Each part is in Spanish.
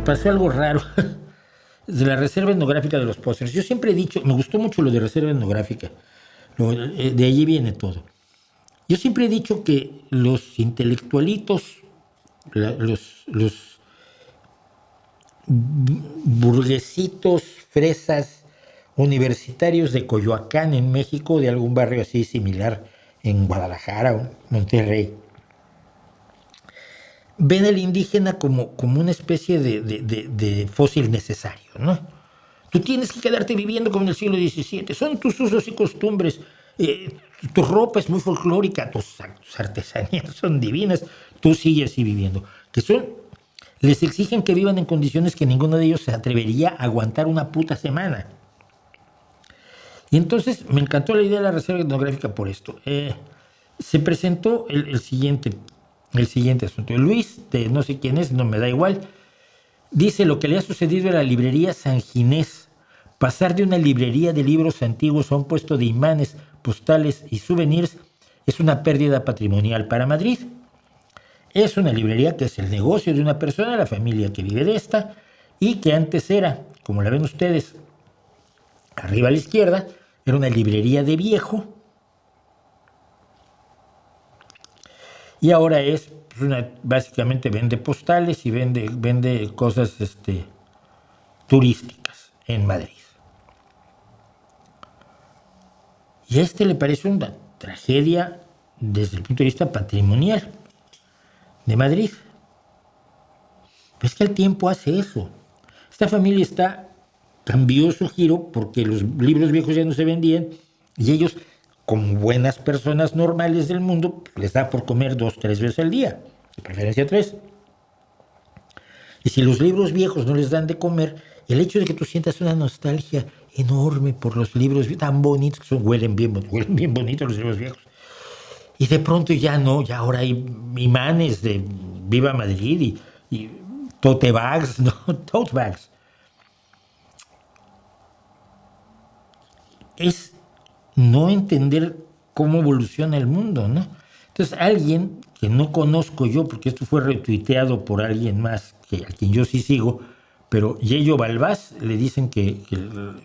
pasó algo raro de la reserva etnográfica de los pósters. Yo siempre he dicho, me gustó mucho lo de reserva etnográfica, de allí viene todo. Yo siempre he dicho que los intelectualitos, los burguesitos, fresas, universitarios de Coyoacán en México, de algún barrio así similar en Guadalajara o Monterrey, ven al indígena como una especie de fósil necesario, ¿no? Tú tienes que quedarte viviendo como en el siglo XVII, son tus usos y costumbres, tu ropa es muy folclórica, tus artesanías son divinas, tú sigues así viviendo. Les exigen que vivan en condiciones que ninguno de ellos se atrevería a aguantar una puta semana. Y entonces me encantó la idea de la reserva etnográfica por esto. Se presentó el siguiente asunto. Luis, de no sé quién es, no me da igual, dice lo que le ha sucedido a la librería San Ginés. Pasar de una librería de libros antiguos a un puesto de imanes, postales y souvenirs es una pérdida patrimonial para Madrid. Es una librería que es el negocio de una persona, la familia que vive de esta, y que antes era, como la ven ustedes, arriba a la izquierda, era una librería de viejo, y ahora es básicamente vende postales y vende cosas turísticas en Madrid. Y a le parece una tragedia desde el punto de vista patrimonial de Madrid. Pues que el tiempo hace eso. Esta familia cambió su giro porque los libros viejos ya no se vendían y ellos, como buenas personas normales del mundo, les da por comer 2-3 veces al día, de preferencia 3. Y si los libros viejos no les dan de comer, el hecho de que tú sientas una nostalgia enorme por los libros tan bonitos, que huelen bien bonitos los libros viejos, y de pronto ya no, ya ahora hay imanes de Viva Madrid y tote bags, ¿no? Tote bags. Es no entender cómo evoluciona el mundo, ¿no? Entonces, alguien que no conozco yo, porque esto fue retuiteado por alguien más, a quien yo sí sigo, pero Yello Balbás, le dicen que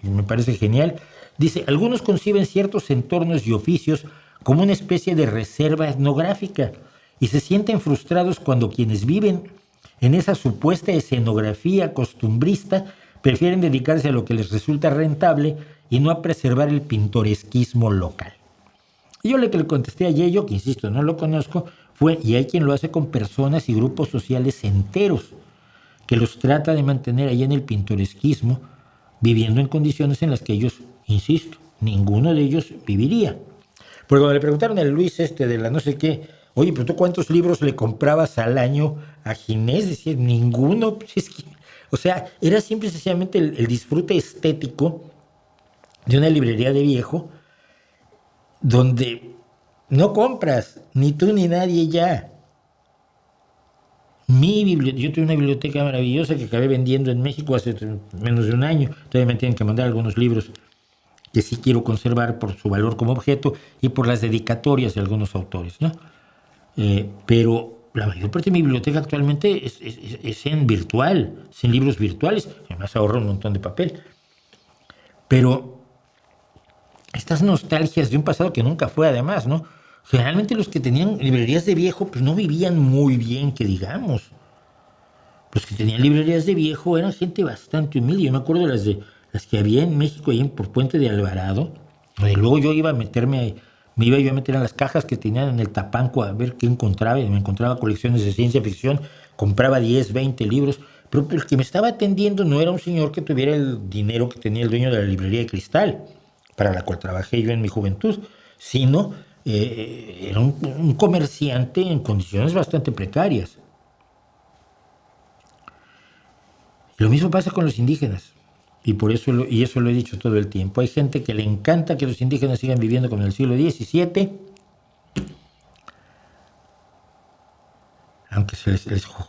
me parece genial, dice, algunos conciben ciertos entornos y oficios como una especie de reserva etnográfica y se sienten frustrados cuando quienes viven en esa supuesta escenografía costumbrista prefieren dedicarse a lo que les resulta rentable y no a preservar el pintoresquismo local. Y yo lo que le contesté a Yello, que insisto, no lo conozco, fue, y hay quien lo hace con personas y grupos sociales enteros, que los trata de mantener ahí en el pintoresquismo, viviendo en condiciones en las que ellos, insisto, ninguno de ellos viviría. Porque cuando le preguntaron al Luis de la no sé qué, oye, pero tú ¿cuántos libros le comprabas al año a Ginés? Decía, ninguno. Pues es que, o sea, era simple y sencillamente el disfrute estético de una librería de viejo donde no compras, ni tú ni nadie ya. Yo tengo una biblioteca maravillosa que acabé vendiendo en México hace menos de un año. Todavía me tienen que mandar algunos libros que sí quiero conservar por su valor como objeto y por las dedicatorias de algunos autores, ¿no? Pero la mayor parte de mi biblioteca actualmente es en virtual, es en libros virtuales. Además ahorro un montón de papel. Pero estas nostalgias de un pasado que nunca fue, además, ¿no? Generalmente los que tenían librerías de viejo pues no vivían muy bien, que digamos. Los que tenían librerías de viejo eran gente bastante humilde. Yo me acuerdo de las que había en México, ahí por Puente de Alvarado, donde luego yo iba a me iba yo a meter en las cajas que tenían en el Tapanco a ver qué encontraba, y me encontraba colecciones de ciencia ficción, compraba 10, 20 libros, pero el que me estaba atendiendo no era un señor que tuviera el dinero que tenía el dueño de la librería de Cristal, para la cual trabajé yo en mi juventud, sino era un comerciante en condiciones bastante precarias. Lo mismo pasa con los indígenas, y eso lo he dicho todo el tiempo. Hay gente que le encanta que los indígenas sigan viviendo como en el siglo XVII, aunque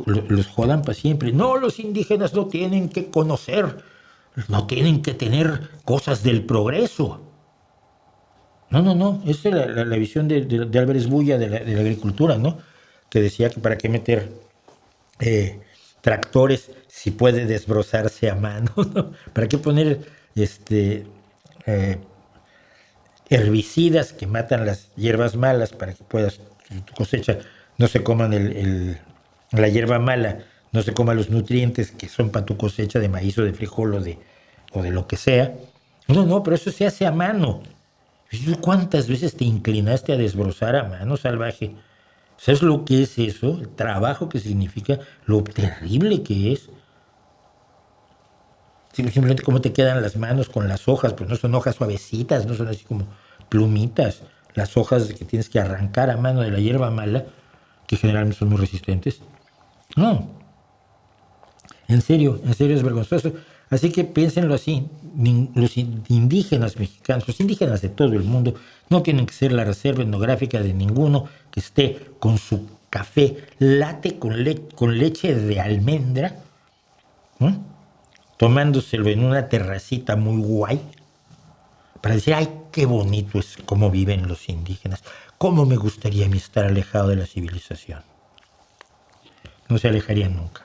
los jodan para siempre. No, los indígenas no tienen que conocer, no tienen que tener cosas del progreso. No, esa es la visión de Álvarez Bulla de la agricultura, ¿no? Que decía que para qué meter tractores si puede desbrozarse a mano, ¿no? ¿Para qué poner eh, herbicidas que matan las hierbas malas para que puedas, tu cosecha, no se coman la hierba mala, no se coman los nutrientes que son para tu cosecha de maíz o de frijol o de lo que sea? No, no, pero eso se hace a mano. ¿Cuántas veces te inclinaste a desbrozar a mano, salvaje? ¿Sabes lo que es eso? El trabajo que significa, lo terrible que es. Simplemente cómo te quedan las manos con las hojas, pues no son hojas suavecitas, no son así como plumitas. Las hojas que tienes que arrancar a mano de la hierba mala, que generalmente son muy resistentes. No, en serio es vergonzoso. Así que piénsenlo así, los indígenas mexicanos, los indígenas de todo el mundo, no tienen que ser la reserva etnográfica de ninguno que esté con su café latte con leche de almendra, ¿eh? Tomándoselo en una terracita muy guay, para decir, ay, qué bonito es cómo viven los indígenas, cómo me gustaría a mí estar alejado de la civilización. No se alejarían nunca.